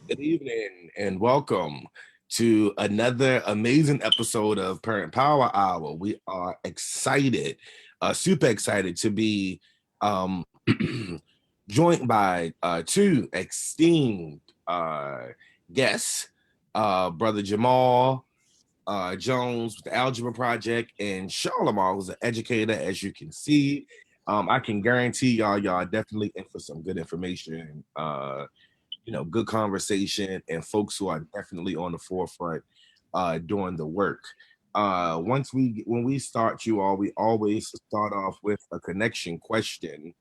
Good evening and welcome to another amazing episode of Parent Power Hour. We are excited, super excited to be joined by two esteemed guests, Brother Jamal Jones with the Algebra Project and Sharlimar, who's an educator, as you can see. I can guarantee y'all definitely in for some good information. Good conversation and folks who are definitely on the forefront doing the work. When we start you all, we always start off with a connection question.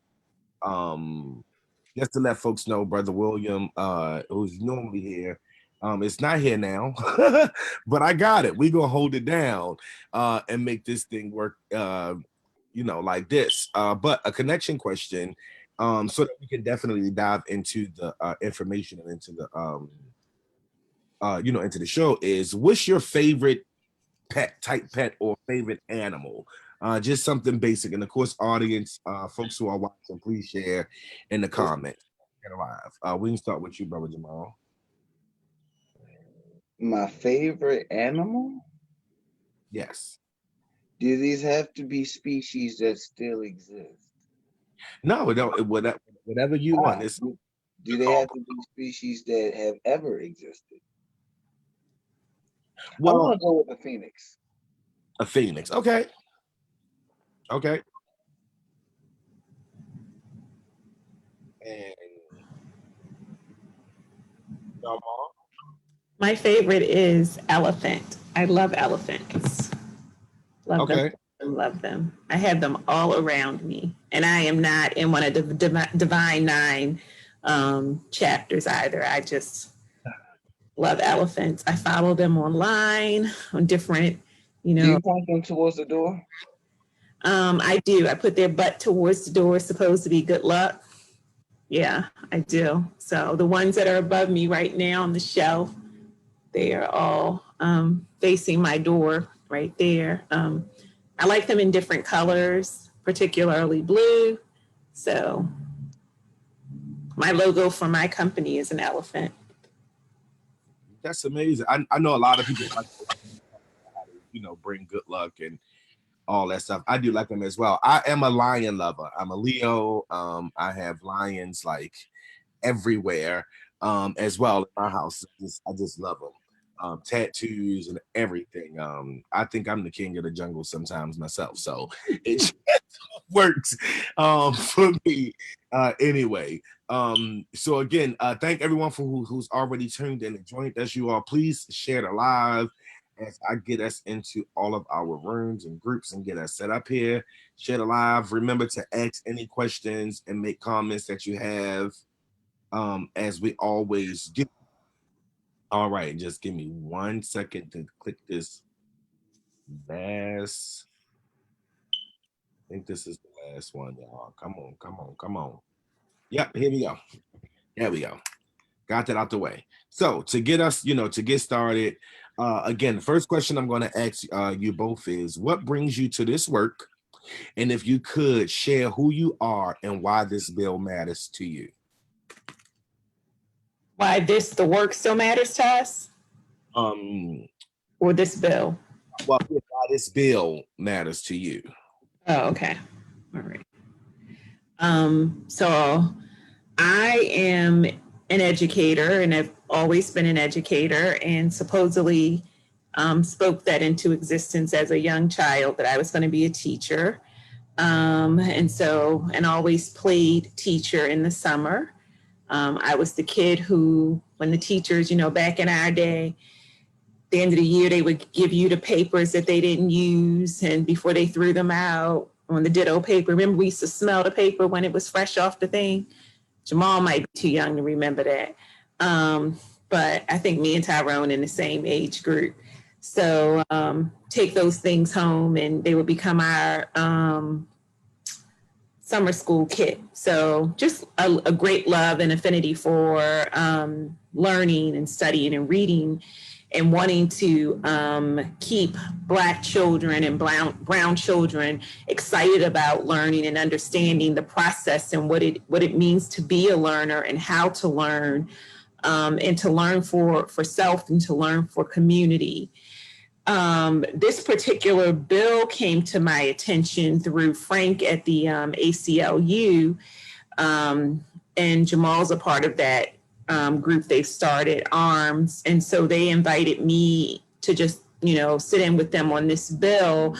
Um, just to let folks know, Brother William, who's normally here, it's not here now, but I got it. We're gonna hold it down and make this thing work like this. But a connection question, so that we can definitely dive into the information and into the into the show is what's your favorite pet or favorite animal? Just something basic. And of course, audience, folks who are watching, please share in the comments. We can start with you, Brother Jamal. My favorite animal? Yes. Do these have to be species that still exist? No, whatever you want. Do they have to be species that have ever existed? Well, I want to go with a phoenix. A phoenix. Okay. Okay. And my favorite is elephant. I love elephants. Love them. I love them. I have them all around me. And I am not in one of the Divine Nine chapters either. I just love elephants. I follow them online on different, Do you point them towards the door? I do. I put their butt towards the door. It's supposed to be good luck. Yeah, I do. So the ones that are above me right now on the shelf, they are all facing my door right there. I like them in different colors, particularly blue. So my logo for my company is an elephant. That's amazing. I know a lot of people like bring good luck and all that stuff. I do like them as well. I am a lion lover. I'm a Leo. I have lions like everywhere as well in my house. I just love them. Tattoos and everything. I think I'm the king of the jungle sometimes myself, so it just works for me anyway. So again, thank everyone for who's already tuned in and joined us. You all, please share the live as I get us into all of our rooms and groups and get us set up here. Share the live. Remember to ask any questions and make comments that you have, as we always do. All right, just give me 1 second to click this last. I think this is the last one, y'all. Come on. Yep, here we go. There we go. Got that out the way. So to get us, to get started, again, the first question I'm going to ask you both is, what brings you to this work? And if you could share who you are and why this bill matters to you. Why the work still matters to us? Or this bill? Well, why this bill matters to you. Oh, okay. All right. So I am an educator and I've always been an educator and supposedly spoke that into existence as a young child that I was going to be a teacher. And always played teacher in the summer. I was the kid who, when the teachers, back in our day, the end of the year, they would give you the papers that they didn't use. And before they threw them out on the ditto paper, remember we used to smell the paper when it was fresh off the thing? Jamal might be too young to remember that. But I think me and Tyrone in the same age group. So take those things home and they would become our summer school kit. So just a great love and affinity for learning and studying and reading and wanting to keep Black children and brown children excited about learning and understanding the process and what it means to be a learner and how to learn. and to learn for self and to learn for community. This particular bill came to my attention through Frank at the ACLU, and Jamal's a part of that group. They've started ARMS, and so they invited me to just sit in with them on this bill.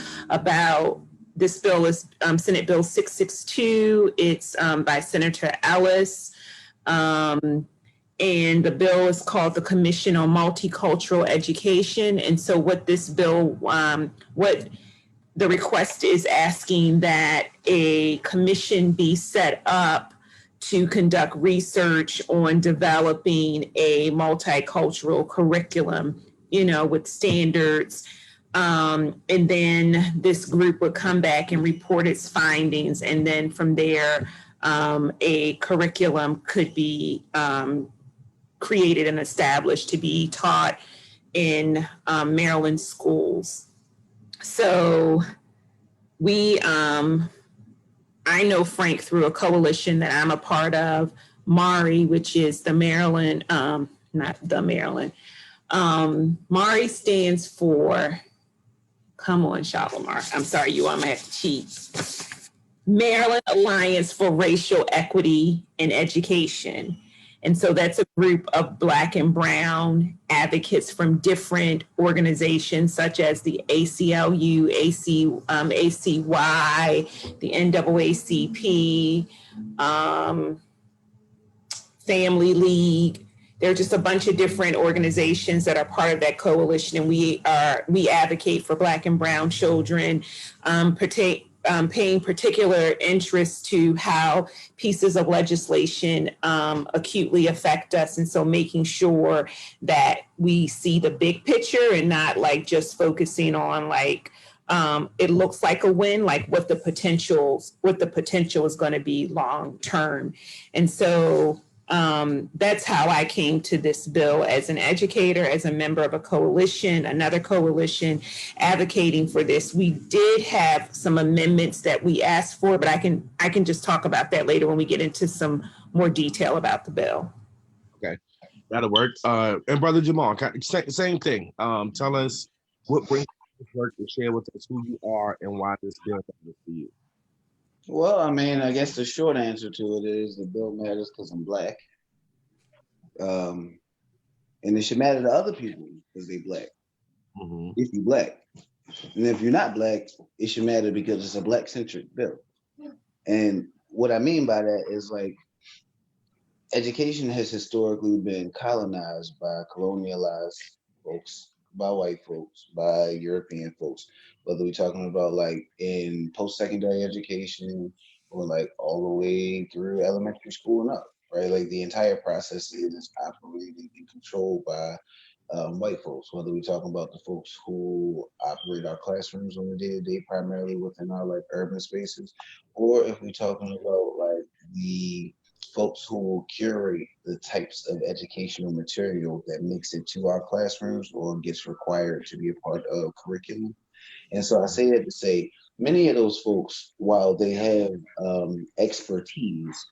This bill is Senate Bill 662. It's by Senator Ellis. And the bill is called the Commission on Multicultural Education. And so what this bill, what the request is asking that a commission be set up to conduct research on developing a multicultural curriculum, with standards. And then this group would come back and report its findings. And then from there, a curriculum could be created and established to be taught in Maryland schools. So I know Frank through a coalition that I'm a part of, MARI, which is the Maryland, not the Maryland. MARI stands for, come on, Sharlimar. I'm sorry, you all might have to cheat. Maryland Alliance for Racial Equity in Education. And so that's a group of Black and Brown advocates from different organizations such as the ACLU, ACY, the NAACP, Family League. There are just a bunch of different organizations that are part of that coalition, and we advocate for Black and Brown children, paying particular interest to how pieces of legislation acutely affect us. And so making sure that we see the big picture and not like just focusing on like, it looks like a win, like what the potential is going to be long term. And so that's how I came to this bill as an educator, as a member of a coalition, another coalition advocating for this. We did have some amendments that we asked for, but I can just talk about that later when we get into some more detail about the bill. Okay, that'll work. And Brother Jamal, same thing. Tell us what brings you to this work and share with us who you are and why this bill matters to you. Well, I mean, I guess the short answer to it is the bill matters because I'm Black. And it should matter to other people because they Black. Mm-hmm. If you're Black. And if you're not Black, it should matter because it's a Black-centric bill. And what I mean by that is like, education has historically been colonized by colonialized folks, by white folks, by European folks, whether we're talking about like in post-secondary education or like all the way through elementary school and up, right? Like the entire process is operated and controlled by white folks, whether we're talking about the folks who operate our classrooms on a day-to-day, primarily within our like urban spaces, or if we're talking about like the folks who will curate the types of educational material that makes it to our classrooms or gets required to be a part of curriculum. And so I say that to say many of those folks, while they have expertise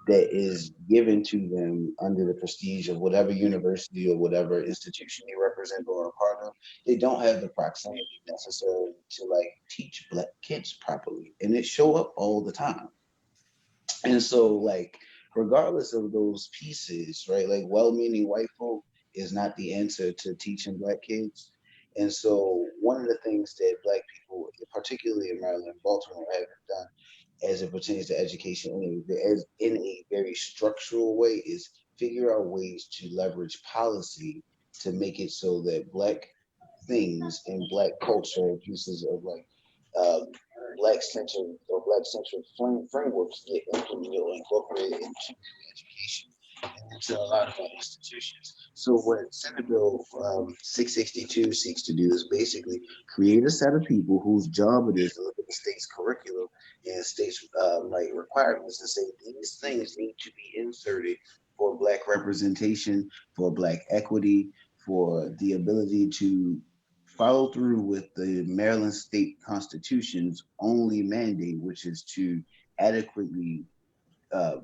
that is given to them under the prestige of whatever university or whatever institution they represent or are a part of, they don't have the proximity necessary to like teach Black kids properly. And it show up all the time. And so like, regardless of those pieces, right? Like well-meaning white folk is not the answer to teaching Black kids. And so one of the things that Black people, particularly in Maryland and Baltimore, have done as it pertains to education in a very structural way is figure out ways to leverage policy to make it so that Black things and Black culture, pieces of like Black-centered or Black-centered frameworks get implemented or incorporated into education and into a lot of our institutions. So what Senate Bill 662 seeks to do is basically create a set of people whose job it is to look at the state's curriculum and state's like requirements and say these things need to be inserted for Black representation, for Black equity, for the ability to follow through with the Maryland State Constitution's only mandate, which is to adequately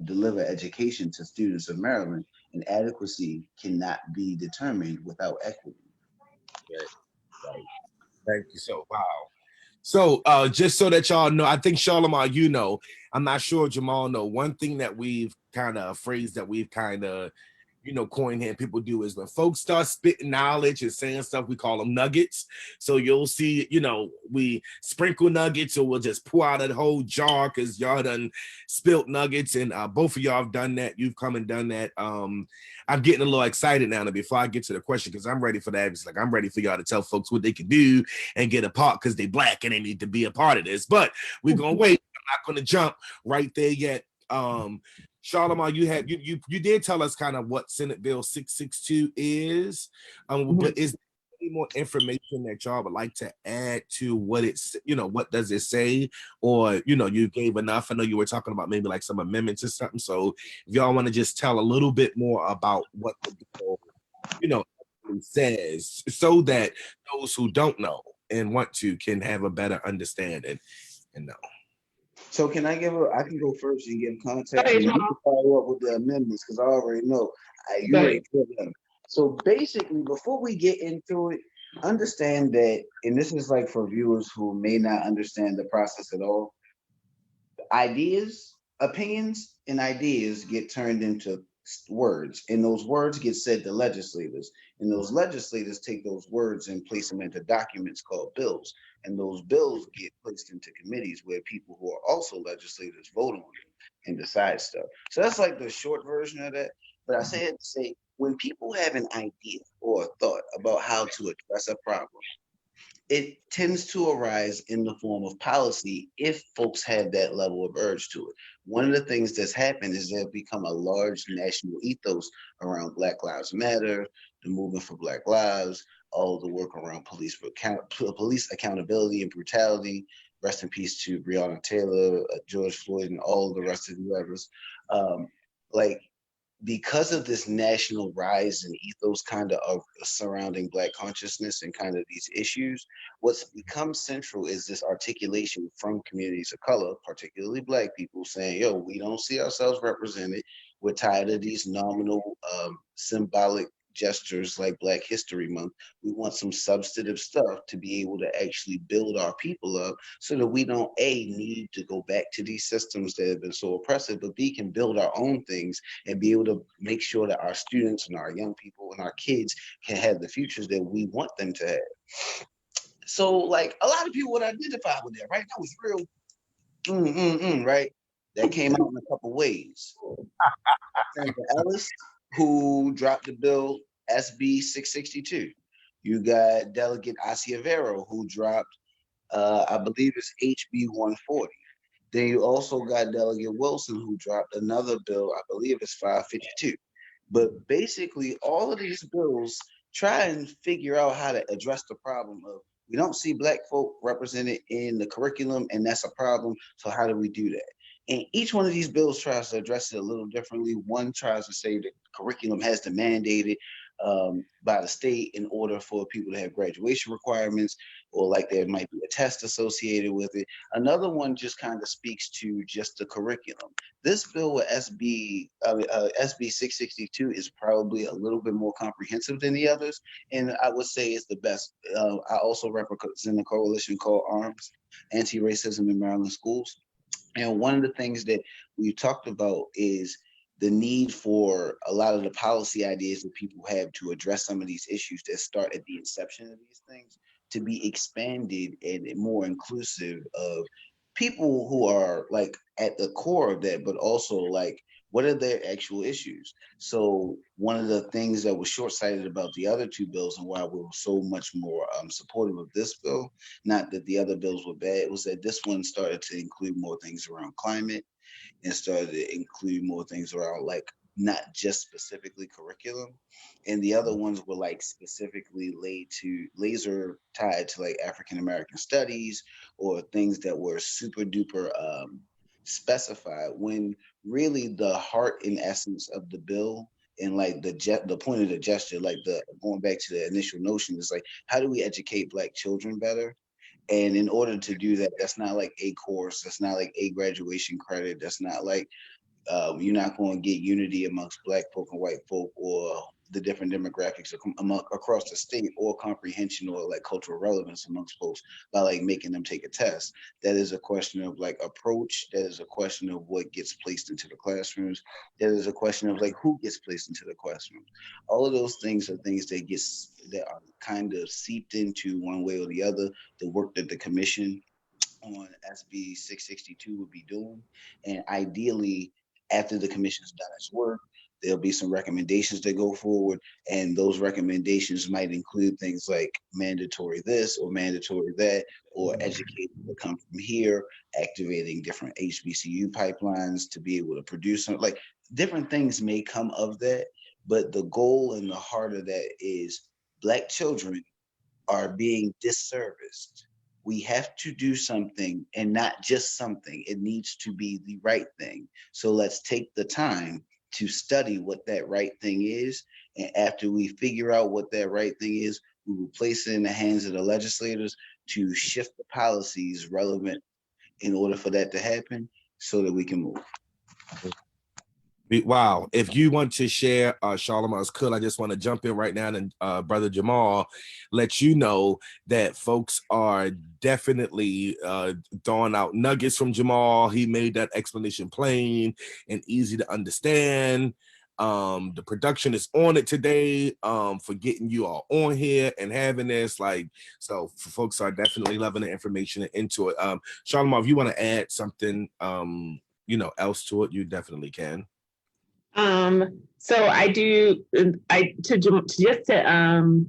deliver education to students of Maryland, and adequacy cannot be determined without equity. Right. Right. Thank you. So, wow. So, just so that y'all know, I think Sharlimar, you know, I'm not sure Jamal know. One thing that we've kind of phrase that we've kind of, you know, coined here people do is when folks start spitting knowledge and saying stuff, we call them nuggets. So you'll see, you know, we sprinkle nuggets or we'll just pour out a whole jar because y'all done spilt nuggets, and both of y'all have done that. You've come and done that. I'm getting a little excited now. Before I get to the question, because I'm ready for that. It's like I'm ready for y'all to tell folks what they can do and get a part because they Black and they need to be a part of this. But we're gonna wait. I'm not gonna jump right there yet. Sharlimar, you did tell us kind of what Senate Bill 662 is. But is there any more information that y'all would like to add to what it's, you know, what does it say? Or, you know, you gave enough. I know you were talking about maybe like some amendments or something. So if y'all want to just tell a little bit more about what the bill, you know, says, so that those who don't know and want to can have a better understanding and know. So can I I can go first and give context, and then you can follow up with the amendments because I already know you already put them. So basically, before we get into it, understand that, and this is like for viewers who may not understand the process at all. Opinions, and ideas get turned into words, and those words get said to legislators, and those legislators take those words and place them into documents called bills, and those bills get placed into committees where people who are also legislators vote on them and decide stuff. So that's like the short version of that. But I say it to say, when people have an idea or a thought about how to address a problem, it tends to arise in the form of policy if folks have that level of urge to it. One of the things that's happened is there become a large national ethos around Black Lives Matter, the movement for Black Lives, all the work around police accountability and brutality. Rest in peace to Breonna Taylor, George Floyd, and all the rest of the others. Like because of this national rise and ethos kind of surrounding Black consciousness and kind of these issues, what's become central is this articulation from communities of color, particularly Black people, saying, yo, we don't see ourselves represented. We're tired of these nominal symbolic gestures like Black History Month. We want some substantive stuff to be able to actually build our people up so that we don't, A, need to go back to these systems that have been so oppressive, but B, can build our own things and be able to make sure that our students and our young people and our kids can have the futures that we want them to have. So, like, a lot of people would identify with that, right? That was real, right? That came out in a couple ways. Senator Ellis, who dropped the bill SB 662. You got Delegate Asiavero, who dropped, I believe it's HB 140. Then you also got Delegate Wilson, who dropped another bill, I believe it's 552. But basically, all of these bills try and figure out how to address the problem of we don't see Black folk represented in the curriculum, and that's a problem. So how do we do that? And each one of these bills tries to address it a little differently. One tries to say that curriculum has to mandate it by the state in order for people to have graduation requirements, or like there might be a test associated with it. Another one just kind of speaks to just the curriculum. This bill with SB 662 is probably a little bit more comprehensive than the others, and I would say it's the best. I also represent a coalition called ARMS, Anti-Racism in Maryland Schools. And one of the things that we've talked about is the need for a lot of the policy ideas that people have to address some of these issues that start at the inception of these things to be expanded and more inclusive of people who are like at the core of that, but also like what are their actual issues. So one of the things that was short-sighted about the other two bills and why we were so much more supportive of this bill, not that the other bills were bad, was that this one started to include more things around climate and started to include more things around like not just specifically curriculum, and the other ones were like specifically laser tied to like African American studies or things that were super duper specified, when really the heart and essence of the bill and like the point of the gesture, like the going back to the initial notion, is like how do we educate Black children better. And in order to do that, that's not like a course, that's not like a graduation credit, that's not like You're not going to get unity amongst Black folk and white folk, or the different demographics across the state, or comprehension or like cultural relevance amongst folks by like making them take a test. That is a question of like approach. That is a question of what gets placed into the classrooms. That is a question of like who gets placed into the classrooms. All of those things are things that are kind of seeped into one way or the other. The work that the commission on SB 662 would be doing, and ideally, after the commission's done its work, there'll be some recommendations that go forward, and those recommendations might include things like mandatory this or mandatory that, or education that come from here, activating different HBCU pipelines to be able to produce some, like different things may come of that, but the goal and the heart of that is Black children are being disserviced. We have to do something, and not just something. It needs to be the right thing. So let's take the time to study what that right thing is. And after we figure out what that right thing is, we will place it in the hands of the legislators to shift the policies relevant in order for that to happen so that we can move. Wow. If you want to share, Sharlimar's cool, I just want to jump in right now and Brother Jamal, let you know that folks are definitely throwing out nuggets from Jamal. He made that explanation plain and easy to understand. The production is on it today for getting you all on here and having this, like, so folks are definitely loving the information and into it. Sharlimar, if you want to add something else to it, you definitely can. So I do, just to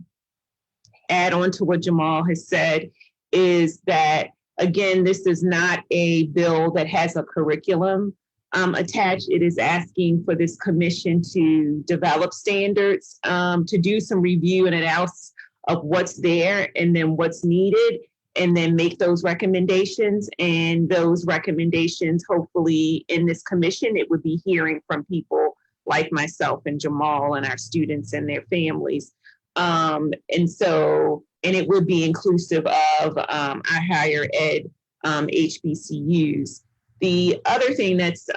add on to what Jamal has said, is that, again, this is not a bill that has a curriculum attached. It is asking for this commission to develop standards, to do some review and analysis of what's there and then what's needed, and then make those recommendations. And those recommendations, hopefully in this commission, it would be hearing from people like myself and Jamal and our students and their families. And it would be inclusive of our higher ed HBCUs. The other thing that's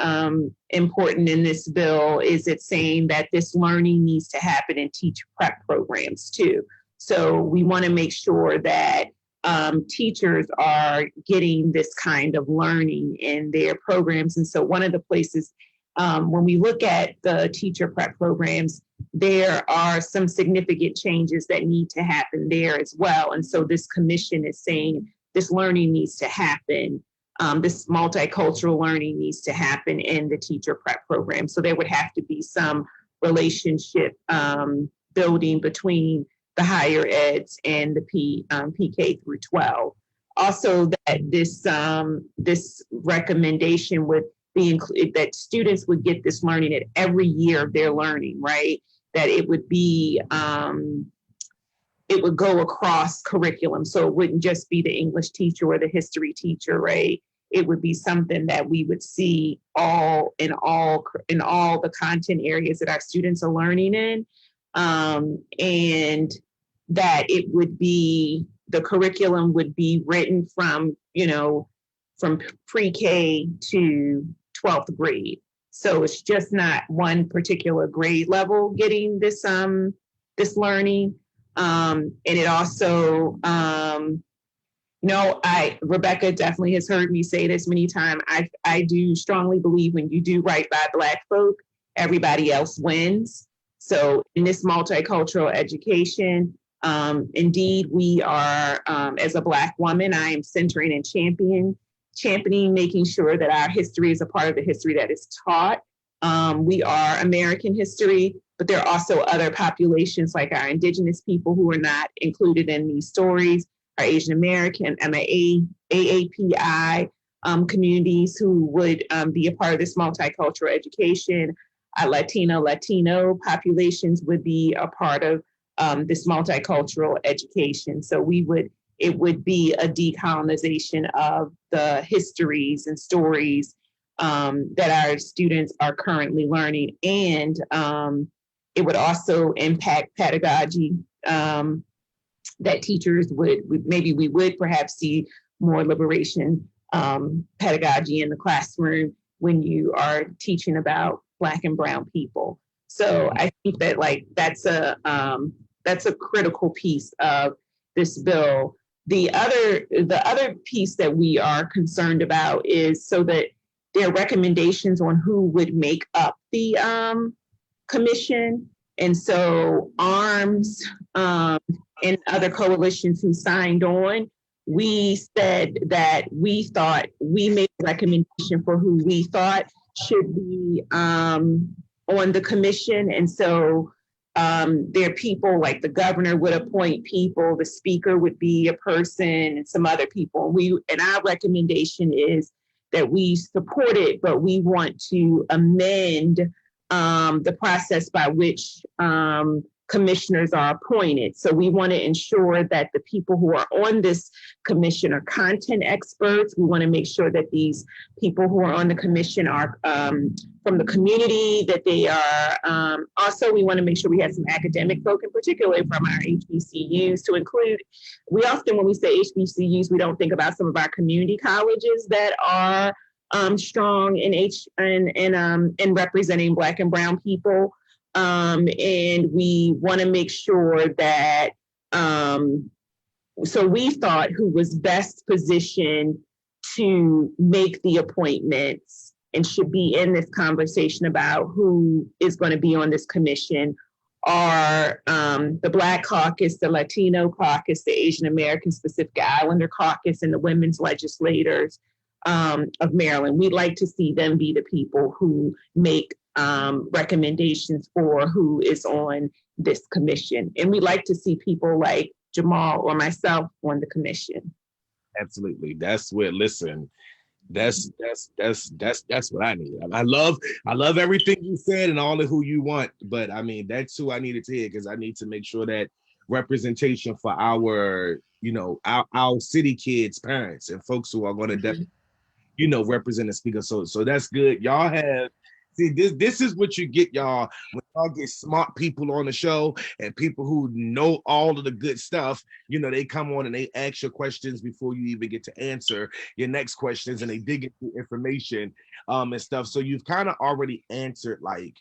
important in this bill is it's saying that this learning needs to happen in teacher prep programs too. So we want to make sure that teachers are getting this kind of learning in their programs. And so one of the places, when we look at the teacher prep programs, there are some significant changes that need to happen there as well. And so this commission is saying this learning needs to happen. This multicultural learning needs to happen in the teacher prep program. So there would have to be some relationship building between the higher eds and the PK through 12. Also, that this recommendation would be included, that students would get this learning at every year of their learning, right? That it would be, it would go across curriculum. So it wouldn't just be the English teacher or the history teacher, right? It would be something that we would see all the content areas that our students are learning in. And that it would be, the curriculum would be written from pre-K to 12th grade. So it's just not one particular grade level getting this learning. And it also, Rebecca definitely has heard me say this many times. I do strongly believe when you do right by Black folk, everybody else wins. So in this multicultural education, indeed, we are, as a Black woman, I am centering and championing, making sure that our history is a part of the history that is taught. We are American history, but there are also other populations like our Indigenous people who are not included in these stories, our Asian American, AAPI communities who would be a part of this multicultural education. Our Latino populations would be a part of this multicultural education. So it would be a decolonization of the histories and stories that our students are currently learning. And it would also impact pedagogy, that teachers we would perhaps see more liberation pedagogy in the classroom. when you are teaching about Black and brown people. So I think that like that's a critical piece of this bill. The other piece that we are concerned about is so that there are recommendations on who would make up the commission. And so ARMS and other coalitions who signed on, we said that we thought we made a recommendation for who we thought should be on the commission. And so there are people like the governor would appoint people, the speaker would be a person, and some other people. And our recommendation is that we support it, but we want to amend the process by which commissioners are appointed. So we want to ensure that the people who are on this commission are content experts. We want to make sure that these people who are on the commission are from the community, that they are also, we want to make sure we have some academic folk, in particular from our HBCUs to include. We often, when we say HBCUs, we don't think about some of our community colleges that are strong in representing Black and brown people. And we want to make sure that, so we thought who was best positioned to make the appointments and should be in this conversation about who is going to be on this commission are the Black Caucus, the Latino Caucus, the Asian American Pacific Islander Caucus, and the women's legislators of Maryland. We'd like to see them be the people who make recommendations for who is on this commission. And we like to see people like Jamal or myself on the commission. Absolutely. That's where, listen, that's what I need. I love everything you said and all of who you want, but I mean, that's who I needed to hear, because I need to make sure that representation for our, our city kids, parents, and folks who are going to definitely, represent and speak. So that's good. Y'all have, see, this is what you get, y'all, when y'all get smart people on the show and people who know all of the good stuff. They come on and they ask your questions before you even get to answer your next questions, and they dig into information and stuff. So you've kind of already answered, like,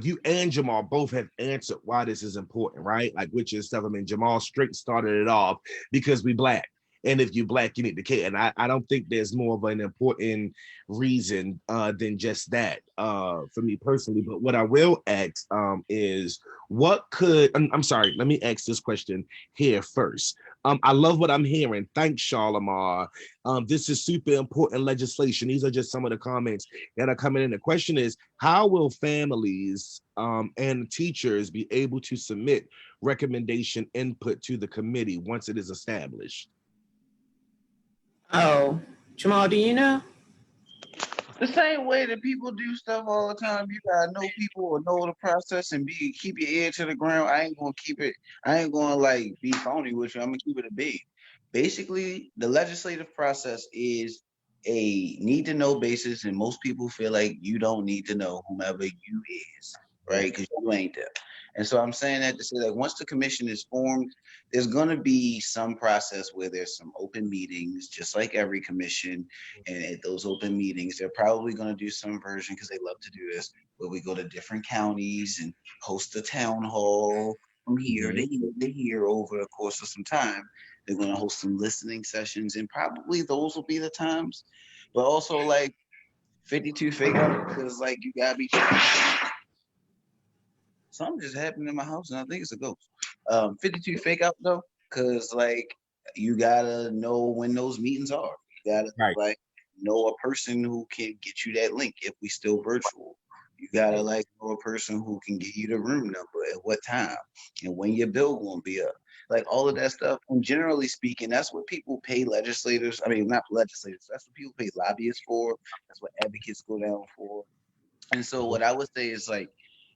you and Jamal both have answered why this is important, right? Like, which is stuff. I mean, Jamal straight started it off because we Black. And if you're Black, you need to care. And I don't think there's more of an important reason than just that for me personally. But what I will ask is what could, I'm sorry, let me ask this question here first. I love what I'm hearing. Thanks, Sharlimar. This is super important legislation. These are just some of the comments that are coming in. The question is, how will families and teachers be able to submit recommendation input to the committee once it is established? Oh, Jamal, do you know? The same way that people do stuff all the time. You gotta know people or know the process and keep your ear to the ground. I ain't gonna like be phony with you. I'm gonna keep it a big. Basically, the legislative process is a need to know basis, and most people feel like you don't need to know whomever you is, right? Because you ain't there. And so I'm saying that to say, like, once the commission is formed, there's going to be some process where there's some open meetings, just like every commission. And at those open meetings, they're probably going to do some version, because they love to do this, where we go to different counties and host a town hall from here to here over the course of some time. They're going to host some listening sessions, and probably those will be the times. But also, like, 52 fake out, because, like, you got to be something just happened in my house, and I think it's a ghost. 52 fake out though, because like you gotta know when those meetings are. You gotta like know a person who can get you that link if we still virtual. You gotta like know a person who can get you the room number at what time and when your bill won't be up. Like all of that stuff. And generally speaking, that's what people pay legislators. I mean, not legislators. That's what people pay lobbyists for. That's what advocates go down for. And so what I would say is like,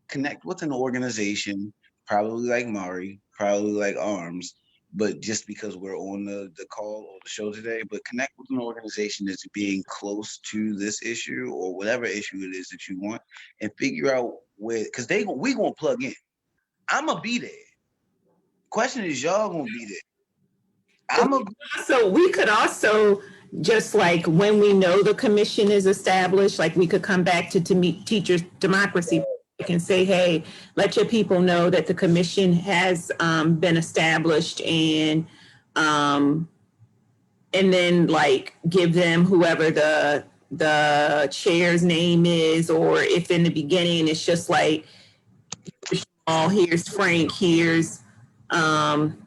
connect with an organization, probably like Mari, probably like ARMS, but just because we're on the call or the show today, but connect with an organization that's being close to this issue or whatever issue it is that you want, and figure out where, because we gonna plug in. I'm gonna be there. Question is, y'all gonna be there. So we could also just like when we know the commission is established, like we could come back to meet teachers democracy and say, hey, let your people know that the commission has been established, and then like give them whoever the chair's name is, or if in the beginning it's just like, oh, here's Frank, here's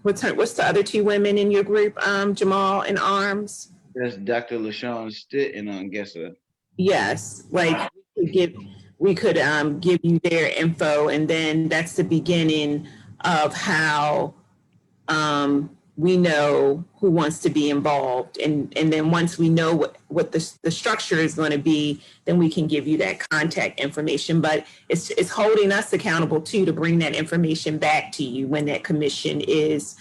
what's the other two women in your group, Jamal and Arms? That's Dr. LaShawn Stitt and Guesser. Yes, like we could give you their info, and then that's the beginning of how we know who wants to be involved, and then once we know what the structure is going to be, then we can give you that contact information. But it's holding us accountable too to bring that information back to you when that commission is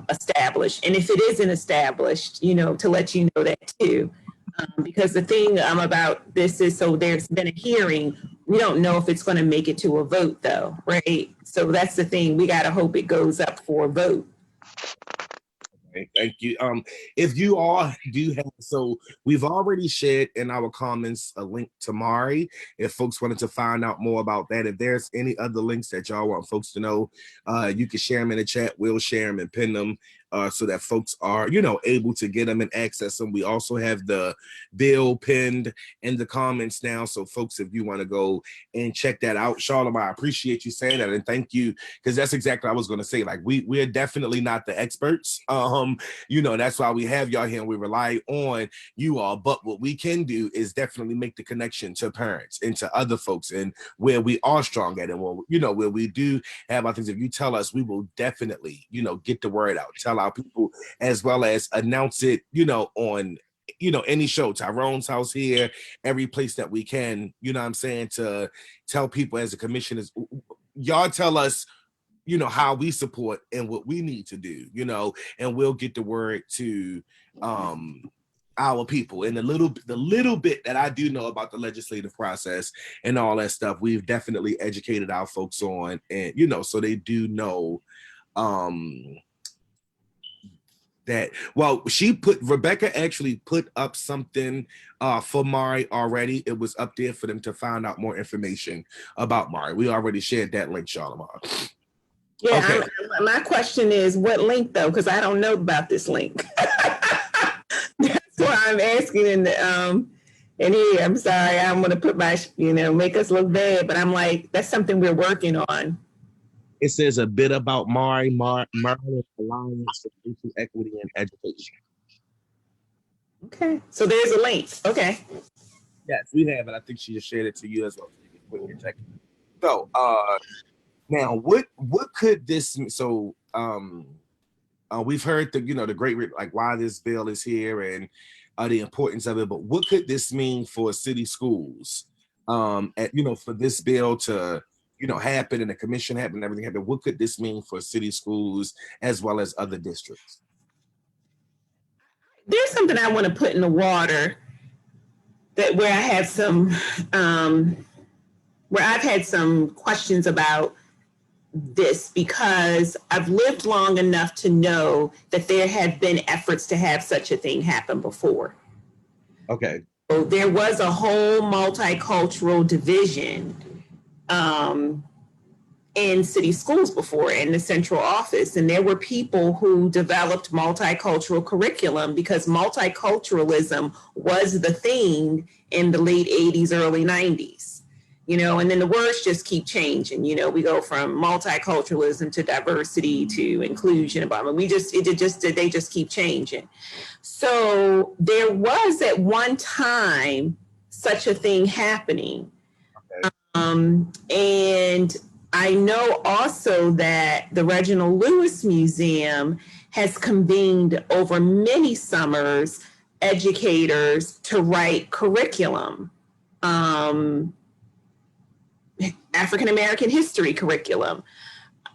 established, and if it isn't established, to let you know that too. Because the thing about this is, so there's been a hearing. We don't know if it's going to make it to a vote, though, right? So that's the thing. We got to hope it goes up for a vote. Okay, thank you. If you all do have, so we've already shared in our comments a link to Mari. If folks wanted to find out more about that, if there's any other links that y'all want folks to know, you can share them in the chat. We'll share them and pin them so that folks are, able to get them and access them. We also have the bill pinned in the comments now. So folks, if you want to go and check that out, Sharlimar, I appreciate you saying that. And thank you, because that's exactly what I was going to say. Like we're definitely not the experts. That's why we have y'all here and we rely on you all. But what we can do is definitely make the connection to parents and to other folks, and where we are strong at, and where we do have our things. If you tell us, we will definitely, get the word out, tell our people, as well as announce it, on any show, Tyrone's house here, every place that we can, what I'm saying, to tell people as a commission is, y'all tell us, how we support and what we need to do, and we'll get the word to our people. And the little bit that I do know about the legislative process and all that stuff, we've definitely educated our folks on, and so they do know that. Well, Rebecca actually put up something for Mari already. It was up there for them to find out more information about Mari. We already shared that link, Sharlimar. Yeah, okay. My question is, what link though? Because I don't know about this link. That's why I'm asking. And here, I'm sorry, I'm going to put my, make us look bad, but I'm like, that's something we're working on. It says a bit about Maryland Alliance for Racial Equity and Education. Okay, so there's a link. Okay. Yes, we have it. I think she just shared it to you as well. So, now, what could this? So, we've heard the great, like, why this bill is here and the importance of it. But what could this mean for city schools? For this bill to happen and the commission happen and everything happen. What could this mean for city schools as well as other districts? There's something I want to put in the water where I have some where I've had some questions about this, because I've lived long enough to know that there have been efforts to have such a thing happen before. Okay. So there was a whole multicultural division in city schools before, in the central office. And there were people who developed multicultural curriculum because multiculturalism was the thing in the late 80s, early 90s. And then the words just keep changing. We go from multiculturalism to diversity to inclusion. They just keep changing. So there was at one time such a thing happening. Okay. And I know also that the Reginald Lewis Museum has convened over many summers educators to write curriculum. African-American history curriculum,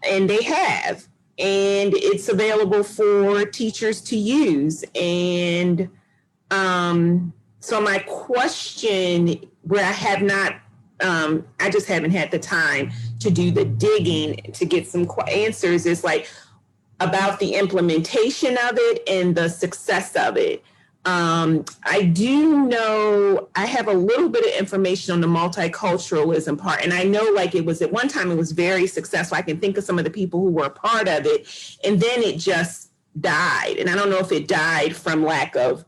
and they have, and it's available for teachers to use. And so my question, where I have not, I just haven't had the time to do the digging to get some answers, is like about the implementation of it and the success of it. I do know, I have a little bit of information on the multiculturalism part. And I know like it was at one time, it was very successful. I can think of some of the people who were a part of it. And then it just died. And I don't know if it died from lack of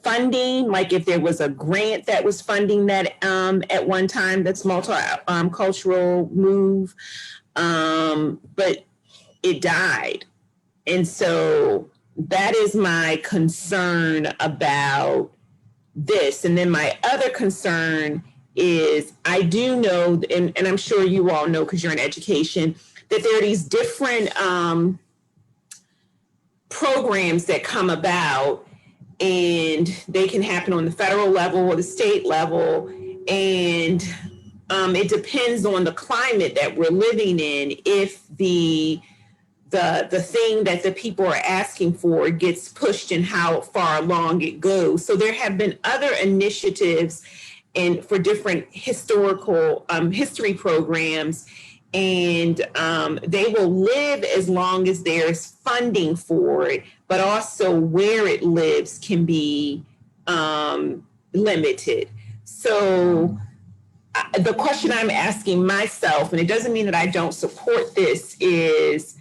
funding, like if there was a grant that was funding that at one time, that's multicultural move. But it died. And so that is my concern about this. And then my other concern is I do know, and I'm sure you all know because you're in education, that there are these different programs that come about, and they can happen on the federal level or the state level. And it depends on the climate that we're living in if the thing that the people are asking for gets pushed and how far along it goes. So there have been other initiatives and for different historical history programs, and they will live as long as there's funding for it, but also where it lives can be limited. So the question I'm asking myself, and it doesn't mean that I don't support this, is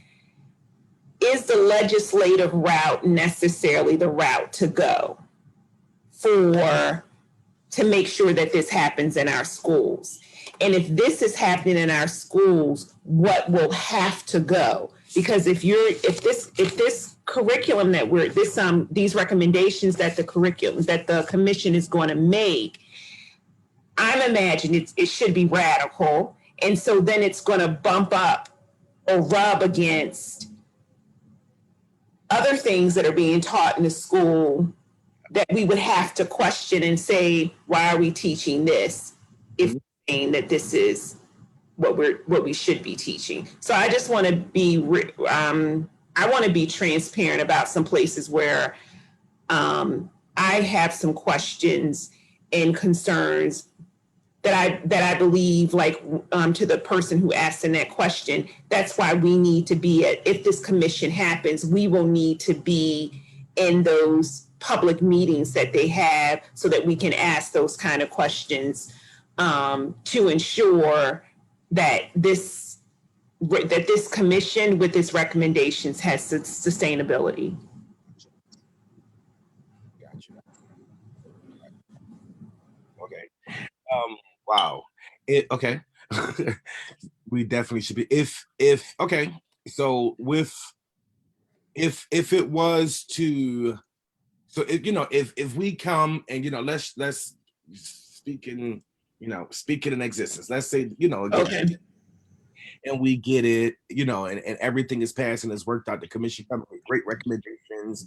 the legislative route necessarily the route to go to make sure that this happens in our schools? And if this is happening in our schools, what will have to go? Because if this curriculum that these recommendations that the commission is going to make, I'm imagining it should be radical. And so then it's going to bump up or rub against other things that are being taught in the school that we would have to question and say, why are we teaching this if we're saying that this is what we should be teaching? So I just want to be transparent about some places where I have some questions and concerns that I believe, like to the person who asked in that question, that's why we need to be if this commission happens, we will need to be in those public meetings that they have so that we can ask those kind of questions to ensure that this commission with its recommendations has sustainability. Gotcha. Okay. Wow. Okay. We definitely should be. If okay. So if it was to, so if we come and let's speak in existence. Let's say Okay. and we get it, and everything is passed and it's worked out. The commission comes with great recommendations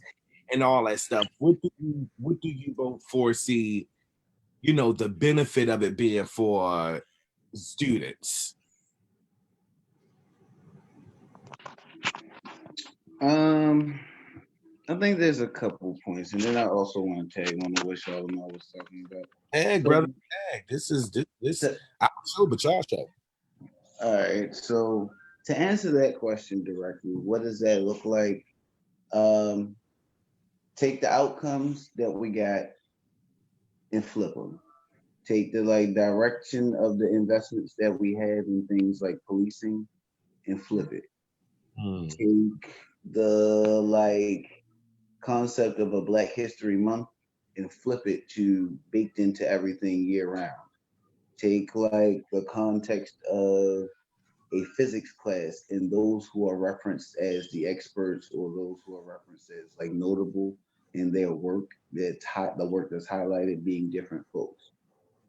and all that stuff. What do you both foresee? The benefit of it being for students. I think there's a couple points, and then I also want to tag on to what Sharlimar was talking about. Hey, brother, this is I'm sure, but y'all show. All right, so to answer that question directly, what does that look like? Take the outcomes that we got and flip them. Take the direction of the investments that we have in things like policing and flip it. Take the concept of a Black History Month and flip it to baked into everything year round. Take the context of a physics class and those who are referenced as the experts or those who are referenced as notable in their work, the work that's highlighted being different folks.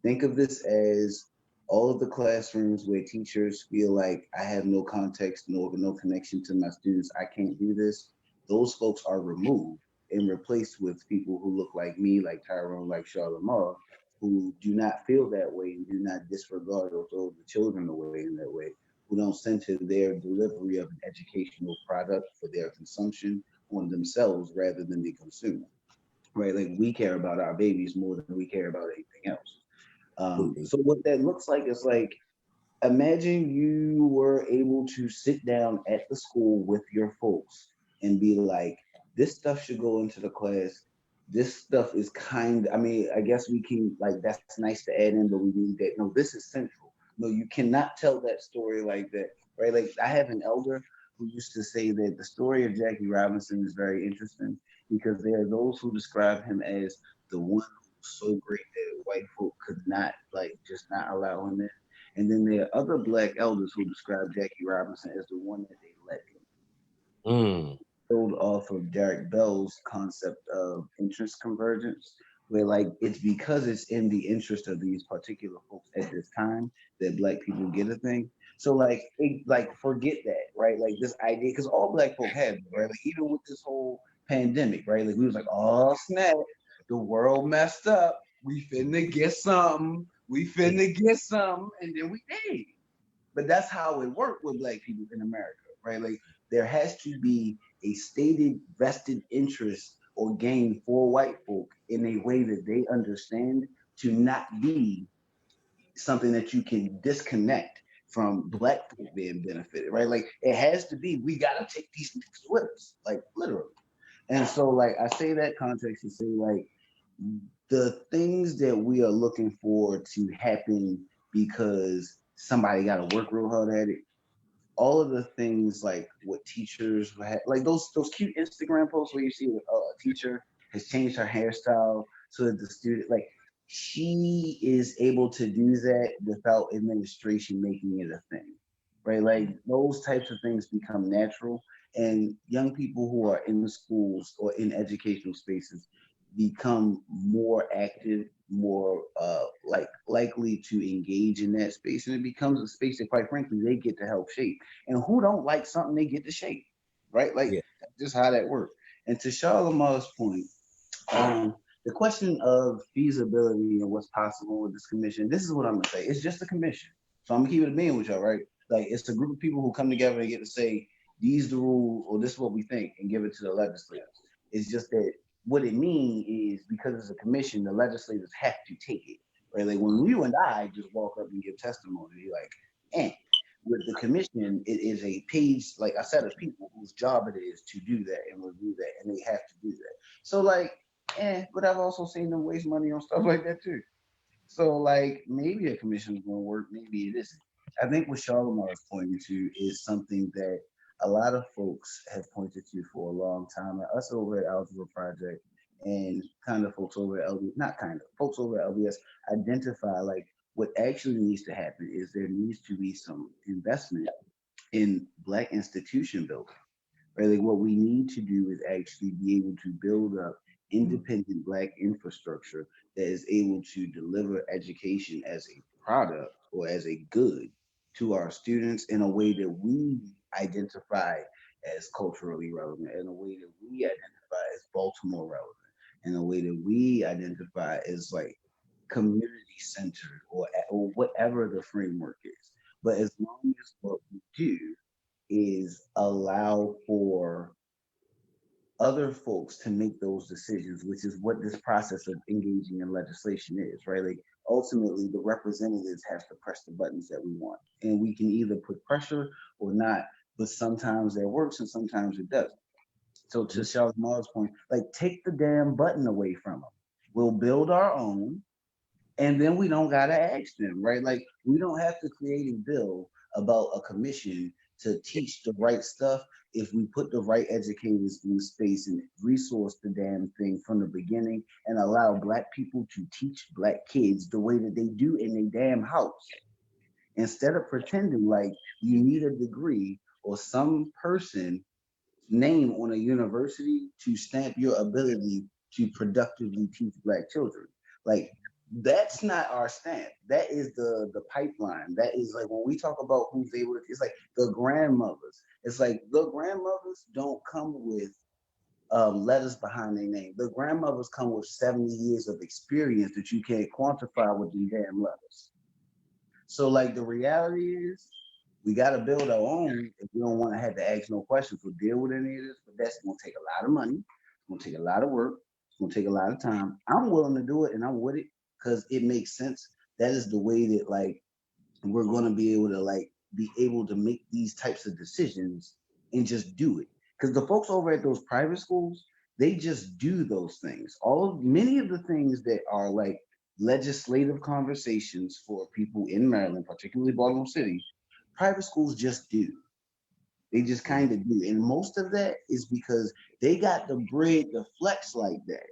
Think of this as all of the classrooms where teachers feel like I have no context, no connection to my students, I can't do this. Those folks are removed and replaced with people who look like me, like Tyrone, like Sharlimar, who do not feel that way and do not disregard or throw the children away in that way, who don't center their delivery of an educational product for their consumption on themselves rather than the consumer, right? Like we care about our babies more than we care about anything else. So what that looks like is imagine you were able to sit down at the school with your folks and be like, this stuff should go into the class. this stuff is I mean, I guess we can, like, that's nice to add in, but we need that. No, this is central. No, you cannot tell that story like that, right? Like, I have an elder who used to say that the story of Jackie Robinson is very interesting because there are those who describe him as the one who was so great that white folk could not, like, just not allow him in. And then there are other black elders who describe Jackie Robinson as the one that they let in. Build off of Derek Bell's concept of interest convergence, where, like, it's because it's in the interest of these particular folks at this time that black people get a thing. So, like, like, forget that, right? Like, this idea, because all black folk have it, right? Like, even with this whole pandemic, right? Like, we was like, oh snap, the world messed up. We finna get something. We finna get something, and then we did. But that's how it worked with black people in America, right? Like, there has to be a stated vested interest or gain for white folk in a way that they understand to not be something that you can disconnect from black folk being benefited, right? Like, it has to be, we gotta take these niggas with us, like, literally. And so, like, I say that context to say, like, the things that we are looking for to happen because somebody got to work real hard at it, all of the things, like what teachers had, like those cute Instagram posts where you see a teacher has changed her hairstyle so that the student, like, she is able to do that without administration making it a thing, right? Like, those types of things become natural, and young people who are in the schools or in educational spaces become more active, more like likely to engage in that space, and it becomes a space that, quite frankly, they get to help shape. And who don't like something they get to shape, right? Like, Yeah. that's just how that works. And to Charlemar's point, the question of feasibility and what's possible with this commission, this is what I'm gonna say. It's just a commission. So I'm gonna keep it a being with y'all, right? Like, it's a group of people who come together and get to say, these the rules, or this is what we think, and give it to the legislators. It's just that what it means is, because it's a commission, the legislators have to take it. Right? Like, when you and I just walk up and give testimony, you're like, eh. With the commission, it is a page, like a set of people whose job it is to do that and review that, and they have to do that. So, like, but I've also seen them waste money on stuff like that too. So, like, maybe a commission is going to work, maybe it isn't. I think what Charlemagne is pointing to is something that a lot of folks have pointed to for a long time. And us over at Algebra Project, and kind of folks over at LBS, not kind of, folks over at LBS identify, like, what actually needs to happen is there needs to be some investment in Black institution building. Right? Like, what we need to do is actually be able to build up independent Black infrastructure that is able to deliver education as a product or as a good to our students in a way that we identify as culturally relevant, in a way that we identify as Baltimore relevant, in a way that we identify as, like, community centered, or whatever the framework is. But as long as what we do is allow for other folks to make those decisions, which is what this process of engaging in legislation is, right? Like, ultimately, the representatives have to press the buttons that we want, and we can either put pressure or not. But sometimes that works, and sometimes it doesn't. So, to Charles point, like, take the damn button away from them. We'll build our own, and then we don't gotta ask them, right? Like, we don't have to create a bill about a commission to teach the right stuff if we put the right educators in the space and resource the damn thing from the beginning, and allow Black people to teach Black kids the way that they do in a damn house, instead of pretending like you need a degree or some person name on a university to stamp your ability to productively teach Black children. Like, that's not our stamp. That is the pipeline. That is, like, when we talk about who's able to, it's like the grandmothers. It's like the grandmothers don't come with letters behind their name. The grandmothers come with 70 years of experience that you can't quantify with these damn letters. So, like, the reality is, we got to build our own if we don't want to have to ask no questions or deal with any of this. But that's going to take a lot of money. It's going to take a lot of work. It's going to take a lot of time. I'm willing to do it, and I'm with it because it makes sense. That is the way that, like, we're going to be able to, like, be able to make these types of decisions and just do it. Because the folks over at those private schools, they just do those things. Many of the things that are like legislative conversations for people in Maryland, particularly Baltimore City, private schools just do. They just kind of do. And most of that is because they got the bread to flex like that.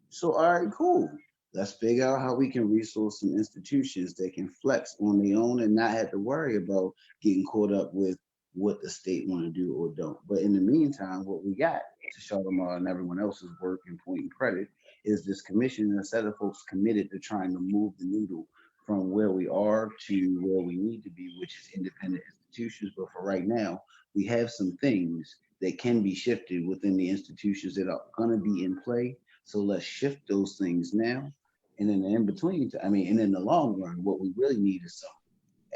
So, all right, cool. Let's figure out how we can resource some institutions that can flex on their own and not have to worry about getting caught up with what the state want to do or don't. But in the meantime, what we got to Sharlimar and everyone else's work and point and credit is this commission and a set of folks committed to trying to move the needle from where we are to where we need to be, which is independent institutions. But for right now, we have some things that can be shifted within the institutions that are going to be in play. So let's shift those things now. And then in between, and in the long run, what we really need is some